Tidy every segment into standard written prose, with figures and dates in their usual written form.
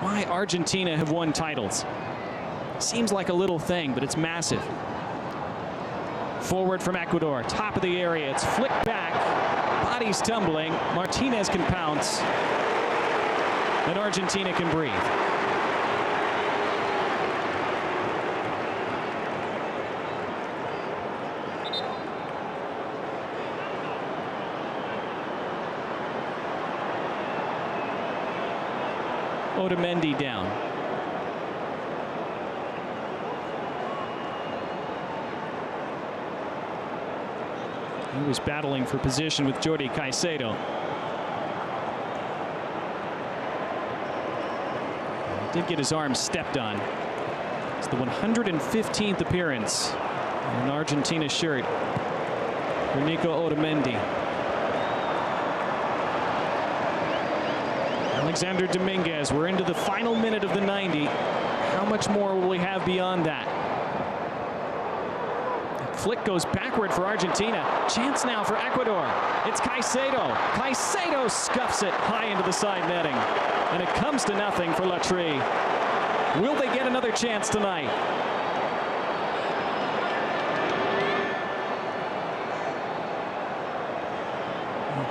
why Argentina have won titles. Seems like a little thing, but it's massive. Forward from Ecuador, top of the area. It's flicked back, bodies tumbling. Martinez can pounce, and Argentina can breathe. Otamendi down. He was battling for position with Jordi Caicedo. He did get his arm stepped on. It's the 115th appearance in an Argentina shirt for Nico Otamendi. Alexander Dominguez, we're into the final minute of the 90. How much more will we have beyond that? Flick goes backward for Argentina. Chance now for Ecuador. It's Caicedo. Caicedo scuffs it high into the side netting. And it comes to nothing for Latry. Will they get another chance tonight?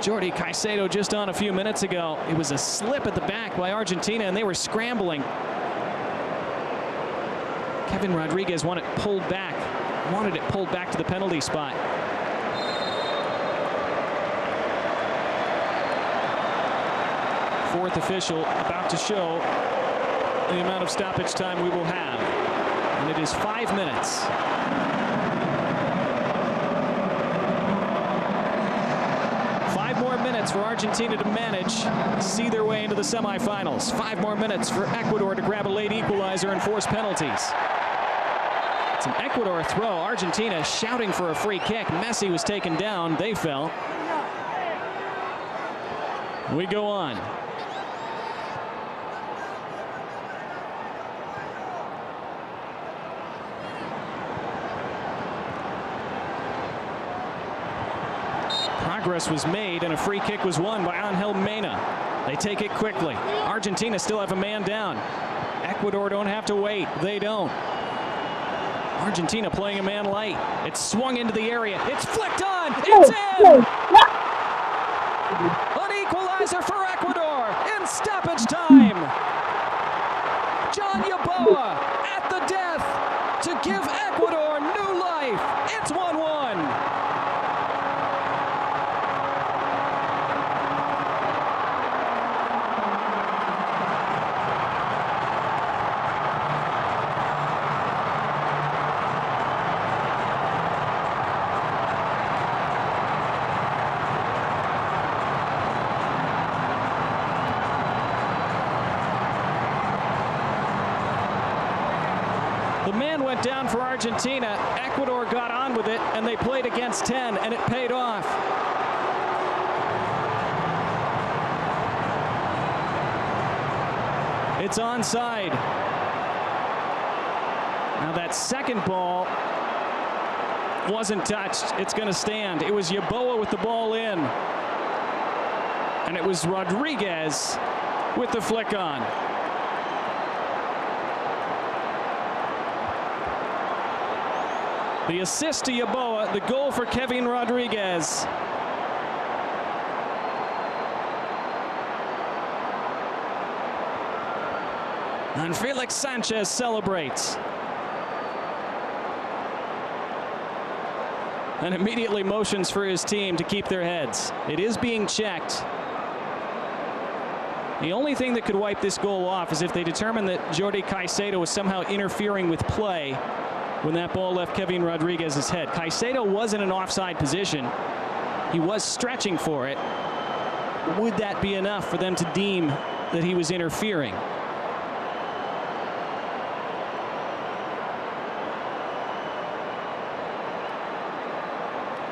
Jordi Caicedo just on a few minutes ago. It was a slip at the back by Argentina, and they were scrambling. Kevin Rodriguez wanted it pulled back to the penalty spot. Fourth official about to show the amount of stoppage time we will have. And it is 5 minutes. For Argentina to manage, see their way into the semifinals. 5 more minutes for Ecuador to grab a late equalizer and force penalties. It's an Ecuador throw. Argentina shouting for a free kick. Messi was taken down. They fell. We go on. Progress was made, and a free kick was won by Angel Mena. They take it quickly. Argentina still have a man down. Ecuador don't have to wait. They don't. Argentina playing a man light. It's swung into the area. It's flicked on. It's in. An equalizer for Ecuador in stoppage time. John Yeboah at the death to give Ecuador new life. It's 1-1. The man went down for Argentina. Ecuador got on with it, and they played against 10, and it paid off. It's onside. Now that second ball wasn't touched. It's going to stand. It was Yeboah with the ball in. And it was Rodriguez with the flick on. The assist to Yeboah, the goal for Kevin Rodriguez. And Felix Sanchez celebrates. And immediately motions for his team to keep their heads. It is being checked. The only thing that could wipe this goal off is if they determine that Jordi Caicedo was somehow interfering with play when that ball left Kevin Rodriguez's head. Caicedo was in an offside position. He was stretching for it. Would that be enough for them to deem that he was interfering?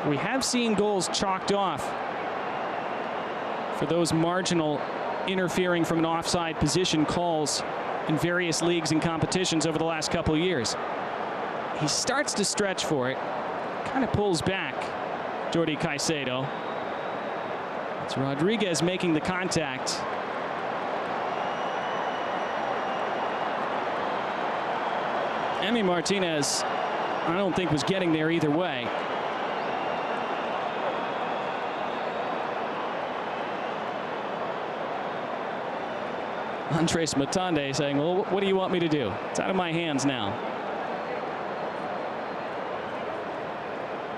We have seen goals chalked off for those marginal interfering from an offside position calls in various leagues and competitions over the last couple of years. He starts to stretch for it, kind of pulls back, Jordi Caicedo. It's Rodriguez making the contact. Emi Martinez, I don't think was getting there either way. Andres Matande saying, well, what do you want me to do? It's out of my hands now.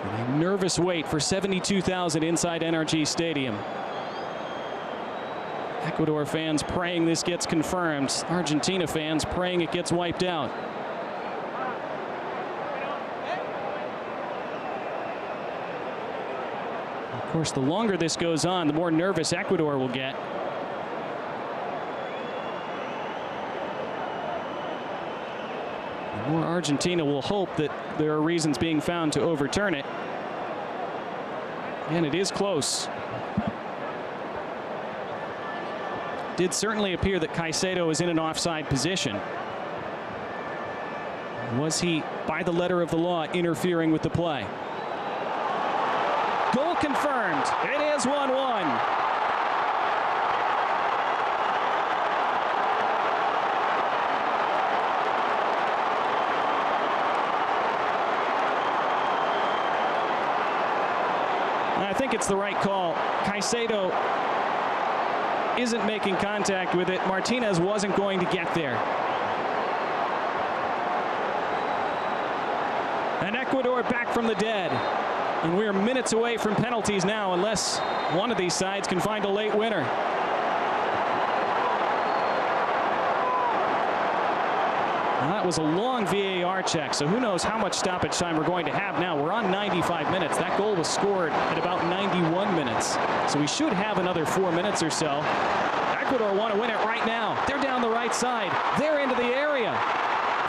And a nervous wait for 72,000 inside NRG Stadium. Ecuador fans praying this gets confirmed. Argentina fans praying it gets wiped out. Of course, the longer this goes on, the more nervous Ecuador will get. The more Argentina will hope that there are reasons being found to overturn it. And it is close. Did certainly appear that Caicedo is in an offside position. Was he, by the letter of the law, interfering with the play? Goal confirmed. It is 1-1. I think it's the right call. Caicedo isn't making contact with it. Martinez wasn't going to get there. And Ecuador back from the dead. And we're minutes away from penalties now, unless one of these sides can find a late winner. Now, that was a long VAR check, so who knows how much stoppage time we're going to have now. We're on 95 minutes. That goal was scored at about 91 minutes. So we should have another 4 minutes or so. Ecuador want to win it right now. They're down the right side. They're into the area.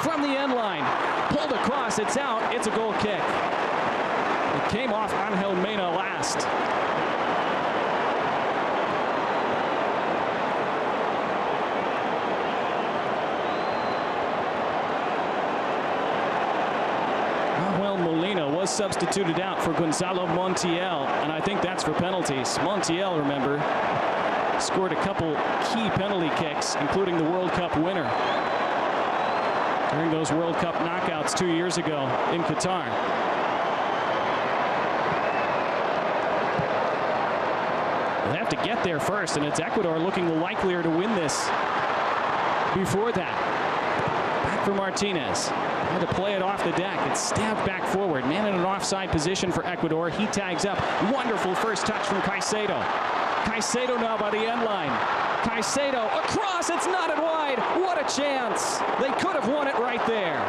From the end line. Pulled across. It's out. It's a goal kick. It came off Angel Mena last. Molina was substituted out for Gonzalo Montiel, and I think that's for penalties. Montiel, remember, scored a couple key penalty kicks, including the World Cup winner during those World Cup knockouts 2 years ago in Qatar. They have to get there first, and it's Ecuador looking likelier to win this before that. Back for Martinez. Had to play it off the deck. It's stabbed back forward. Man in an offside position for Ecuador. He tags up. Wonderful first touch from Caicedo. Caicedo now by the end line. Caicedo across. It's knotted wide. What a chance. They could have won it right there.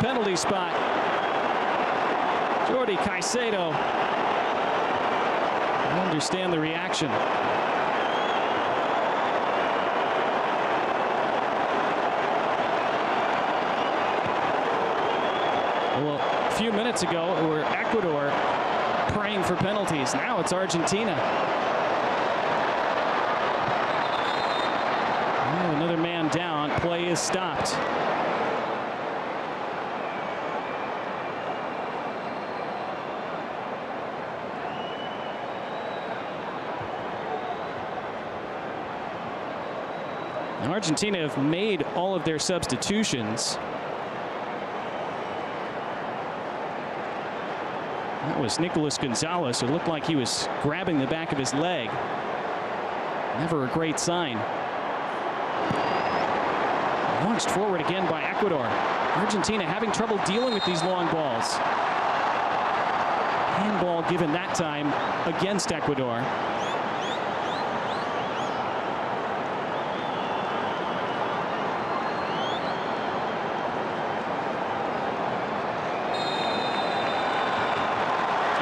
Penalty spot. Jordi Caicedo. I understand the reaction. Well, a few minutes ago, it were Ecuador praying for penalties. Now it's Argentina. Oh, another man down. Play is stopped. Argentina have made all of their substitutions. That was Nicolas Gonzalez, who looked like he was grabbing the back of his leg. Never a great sign. Launched forward again by Ecuador. Argentina having trouble dealing with these long balls. Handball given that time against Ecuador.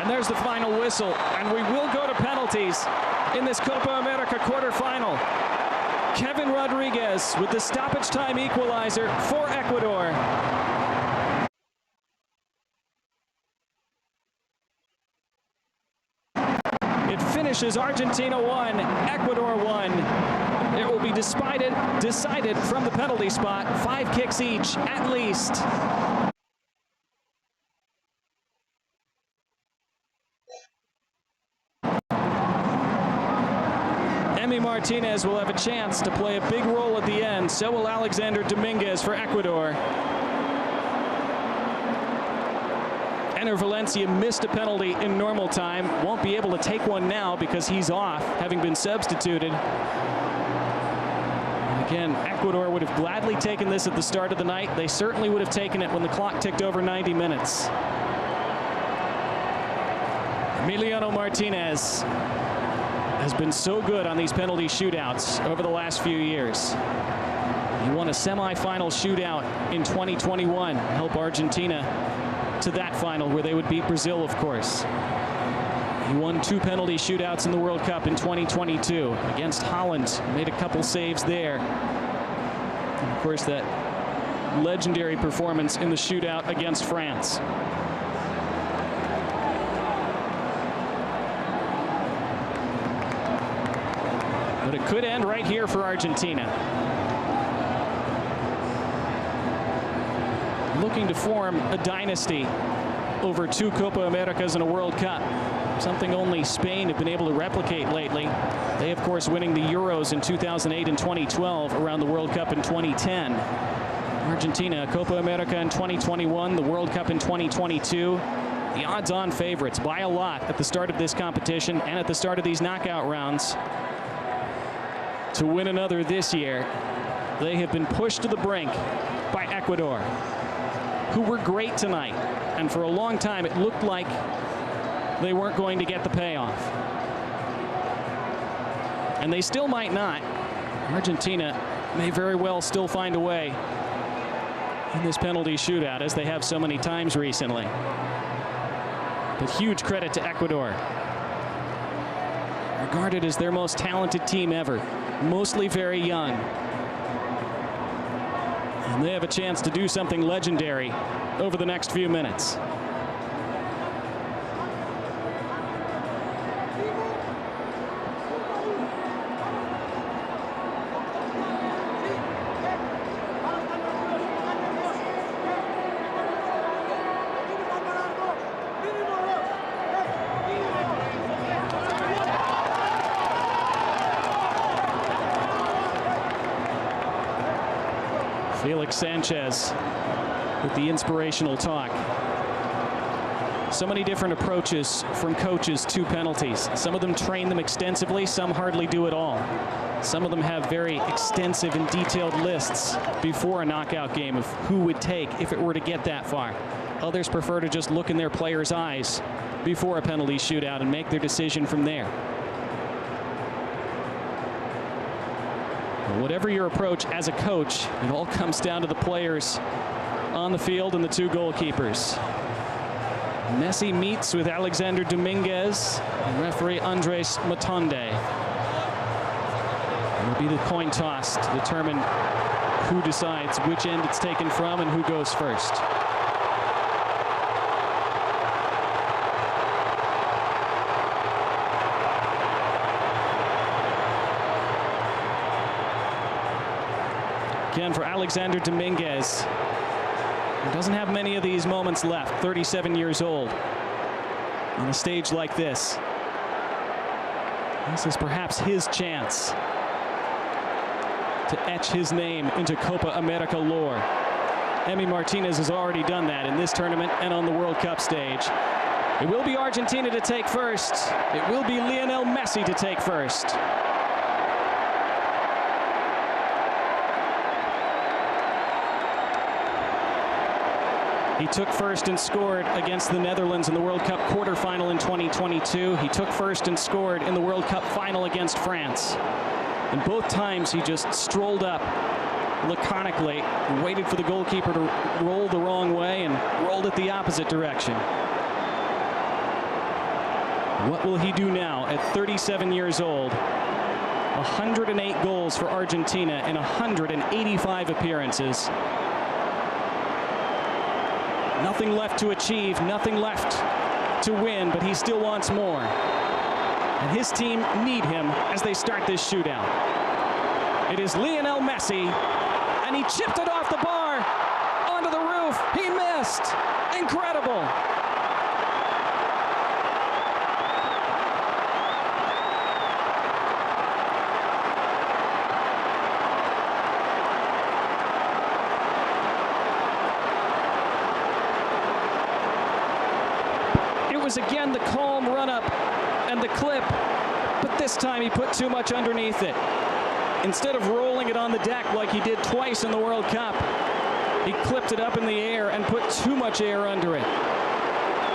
There's the final whistle, and we will go to penalties in this Copa America quarterfinal. Kevin Rodriguez with the stoppage time equalizer for Ecuador. It finished finishes Argentina 1, Ecuador 1. It will be decided from the penalty spot, 5 kicks each at least. Emi Martinez will have a chance to play a big role at the end. So will Alexander Dominguez for Ecuador. Enner Valencia missed a penalty in normal time. Won't be able to take one now because he's off, having been substituted. And again, Ecuador would have gladly taken this at the start of the night. They certainly would have taken it when the clock ticked over 90 minutes. Emiliano Martinez has been so good on these penalty shootouts over the last few years. He won a semi-final shootout in 2021, help Argentina to that final where they would beat Brazil, of course. He won 2 penalty shootouts in the World Cup in 2022 against Holland. Made a couple saves there. And of course, that legendary performance in the shootout against France. But it could end right here for Argentina. Looking to form a dynasty over 2 Copa Americas and a World Cup. Something only Spain have been able to replicate lately. They, of course, winning the Euros in 2008 and 2012, around the World Cup in 2010. Argentina, Copa America in 2021, the World Cup in 2022. The odds-on favorites by a lot at the start of this competition and at the start of these knockout rounds to win another this year. They have been pushed to the brink by Ecuador, who were great tonight. And for a long time, it looked like they weren't going to get the payoff. And they still might not. Argentina may very well still find a way in this penalty shootout, as they have so many times recently. But huge credit to Ecuador. Regarded as their most talented team ever. Mostly very young. And they have a chance to do something legendary over the next few minutes. Felix Sanchez with the inspirational talk. So many different approaches from coaches to penalties. Some of them train them extensively, some hardly do at all. Some of them have very extensive and detailed lists before a knockout game of who would take if it were to get that far. Others prefer to just look in their players' eyes before a penalty shootout and make their decision from there. Whatever your approach as a coach, it all comes down to the players on the field and the 2 goalkeepers. Messi meets with Alexander Dominguez and referee Andres Matonde. It will be the coin toss to determine who decides which end it's taken from and who goes first. Again for Alexander Dominguez. He doesn't have many of these moments left, 37 years old. On a stage like this. This is perhaps his chance to etch his name into Copa America lore. Emi Martinez has already done that in this tournament and on the World Cup stage. It will be Argentina to take first. It will be Lionel Messi to take first. He took first and scored against the Netherlands in the World Cup quarterfinal in 2022. He took first and scored in the World Cup final against France. And both times he just strolled up laconically, waited for the goalkeeper to roll the wrong way and rolled it the opposite direction. What will he do now at 37 years old? 108 goals for Argentina in 185 appearances. Nothing left to achieve, nothing left to win, but he still wants more. And his team need him as they start this shootout. It is Lionel Messi, and he chipped it off the bar onto the roof. He missed. Incredible. It was again the calm run-up and the clip, but this time he put too much underneath it. Instead of rolling it on the deck like he did twice in the World Cup, he clipped it up in the air and put too much air under it.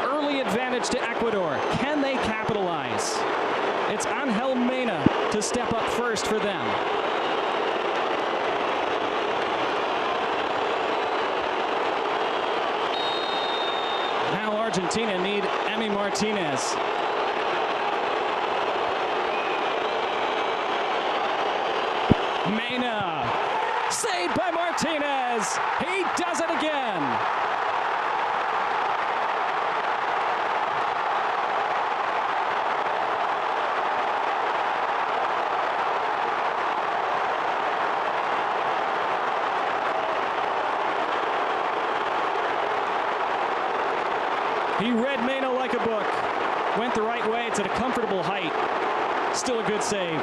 Early advantage to Ecuador. Can they capitalize? It's Angel Mena to step up first for them. Now Argentina need Emi Martinez. Mena, saved by Martinez. He does it again. He read Mena like a book. Went the right way. It's at a comfortable height. Still a good save.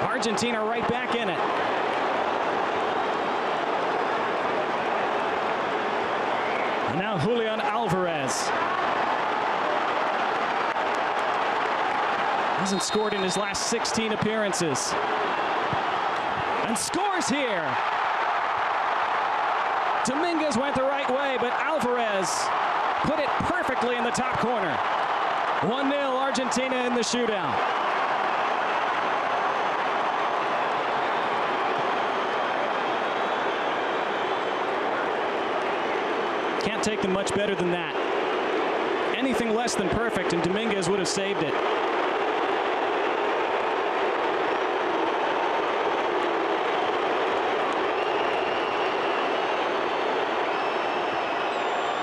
Argentina right back in it. And now Julian Alvarez. Hasn't scored in his last 16 appearances. And scores here. Dominguez went the right way, but Alvarez put it perfectly in the top corner. 1-0 Argentina in the shootout. Can't take them much better than that. Anything less than perfect, and Dominguez would have saved it.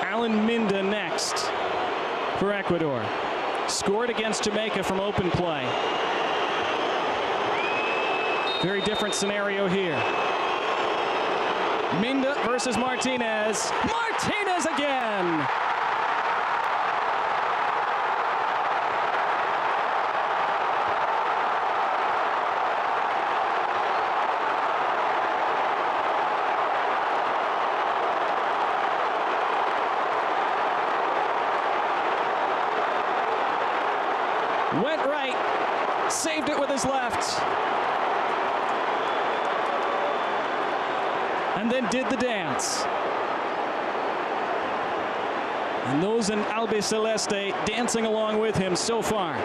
Alan Minda next for Ecuador. Scored against Jamaica from open play. Very different scenario here. Minda versus Martinez. Martinez again! Went right, saved it with his left. And then did the dance. And those in Albiceleste dancing along with him so far.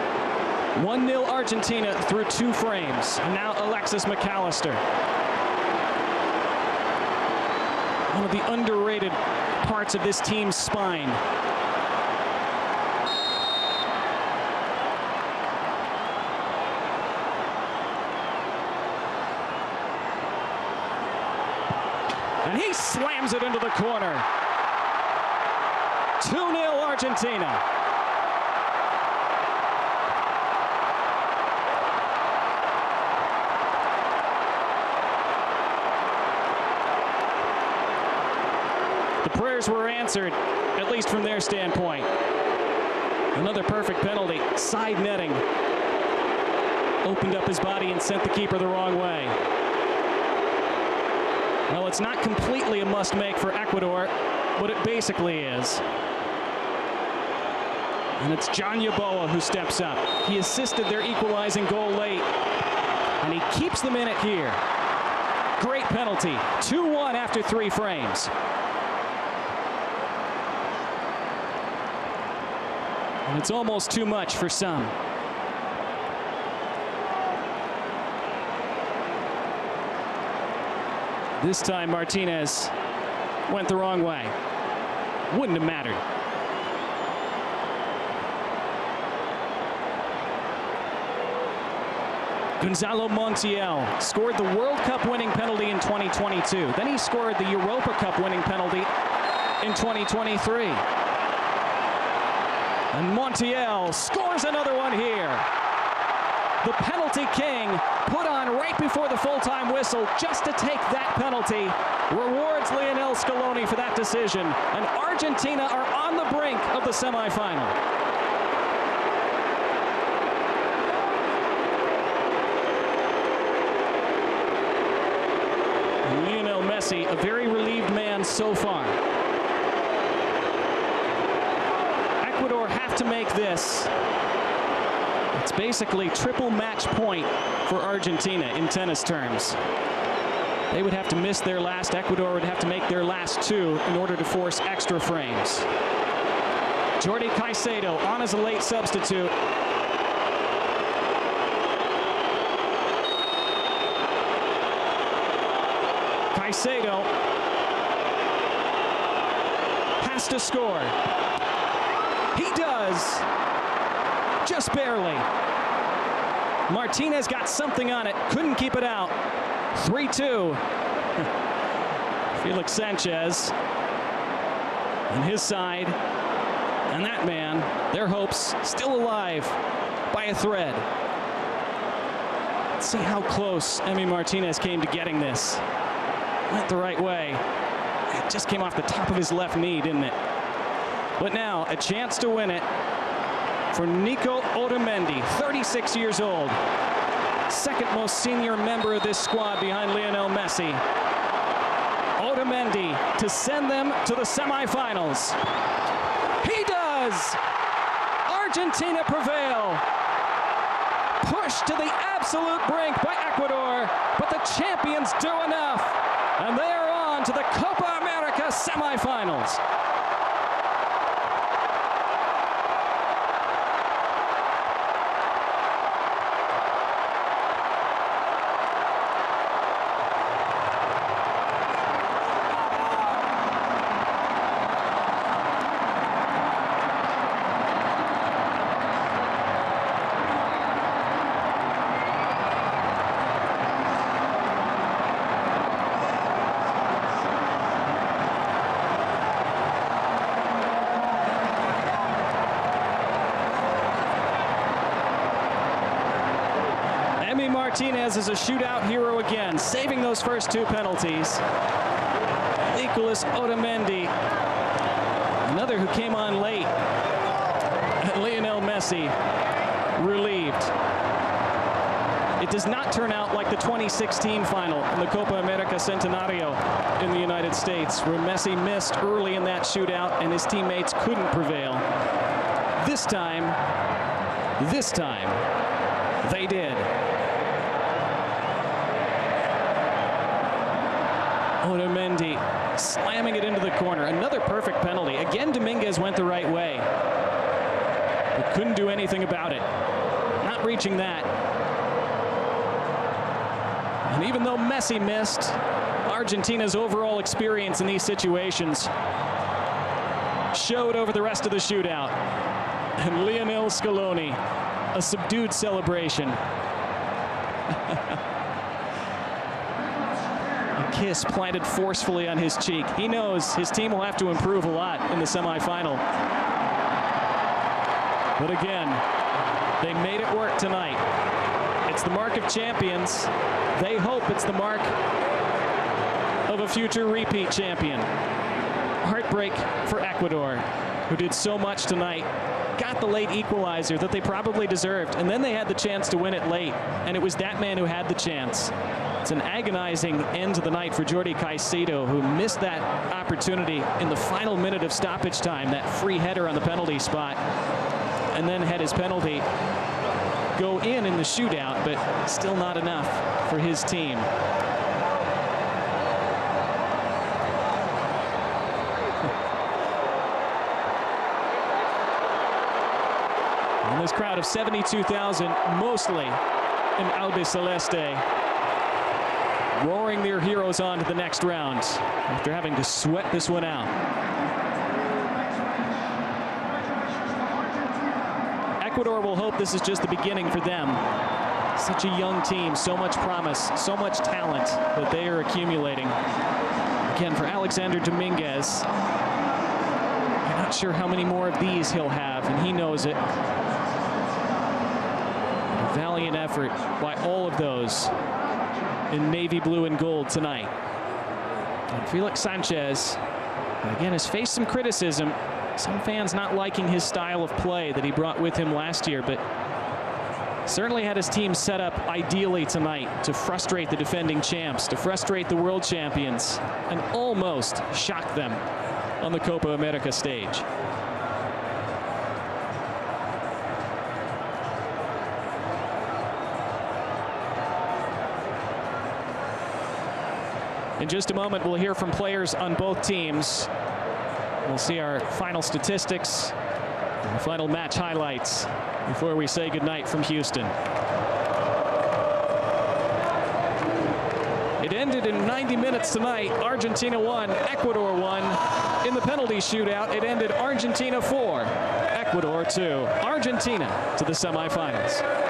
1-0 Argentina through 2 frames. And now Alexis McAllister. One of the underrated parts of this team's spine. And he slams it into the corner. 2-0 Argentina. The prayers were answered, at least from their standpoint. Another perfect penalty. Side netting. Opened up his body and sent the keeper the wrong way. Well, it's not completely a must-make for Ecuador, but it basically is. And it's John Yeboah who steps up. He assisted their equalizing goal late, and he keeps them in it here. Great penalty. 2-1 after 3 frames. And it's almost too much for some. This time Martinez went the wrong way. Wouldn't have mattered. Gonzalo Montiel scored the World Cup winning penalty in 2022. Then he scored the Europa Cup winning penalty in 2023. And Montiel scores another one here. The penalty king put on right before the full-time whistle just to take that penalty. Rewards Lionel Scaloni for that decision. And Argentina are on the brink of the semifinal. Lionel Messi, a very relieved man so far. Ecuador have to make this. It's basically triple match point for Argentina in tennis terms. They would have to miss their last. Ecuador would have to make their last two in order to force extra frames. Jordi Caicedo on as a late substitute. Caicedo has to score. He does. Just barely. Martinez got something on it, couldn't keep it out. 3-2. Felix Sanchez on his side. And that man, their hopes still alive by a thread. Let's see how close Emi Martinez came to getting this. Went the right way. It just came off the top of his left knee, didn't it? But now, a chance to win it for Nico Otamendi, 36 years old. Second most senior member of this squad behind Lionel Messi. Otamendi to send them to the semifinals. He does! Argentina prevail. Pushed to the absolute brink by Ecuador, but the champions do enough. And they are on to the Copa America semifinals. Emi Martinez is a shootout hero again, saving those first two penalties. Nicolas Otamendi, another who came on late. And Lionel Messi, relieved. It does not turn out like the 2016 final in the Copa America Centenario in the United States, where Messi missed early in that shootout and his teammates couldn't prevail. This time, they did. Otamendi slamming it into the corner. Another perfect penalty. Again, Dominguez went the right way, but couldn't do anything about it. Not reaching that. And even though Messi missed, Argentina's overall experience in these situations showed over the rest of the shootout. And Lionel Scaloni, a subdued celebration. A kiss planted forcefully on his cheek. He knows his team will have to improve a lot in the semifinal. But again, they made it work tonight. It's the mark of champions. They hope it's the mark of a future repeat champion. Heartbreak for Ecuador, who did so much tonight. Got the late equalizer that they probably deserved, and then they had the chance to win it late, and it was that man who had the chance. It's an agonizing end to the night for Jordi Caicedo, who missed that opportunity in the final minute of stoppage time, that free header on the penalty spot, and then had his penalty go in the shootout, but still not enough for his team. And this crowd of 72,000, mostly in Albiceleste, roaring their heroes on to the next round after having to sweat this one out. Ecuador will hope this is just the beginning for them. Such a young team, so much promise, so much talent that they are accumulating. Again, for Alexander Dominguez, you're not Not sure how many more of these he'll have, and he knows it. A valiant effort by all of those in navy blue and gold tonight. And Felix Sanchez, again, has faced some criticism. Some fans not liking his style of play that he brought with him last year, but certainly had his team set up ideally tonight to frustrate the defending champs, to frustrate the world champions, and almost shock them on the Copa America stage. In just a moment, we'll hear from players on both teams. We'll see our final statistics and the final match highlights before we say goodnight from Houston. It ended in 90 minutes tonight. Argentina won, Ecuador won. In the penalty shootout, it ended Argentina 4, Ecuador 2. Argentina to the semifinals.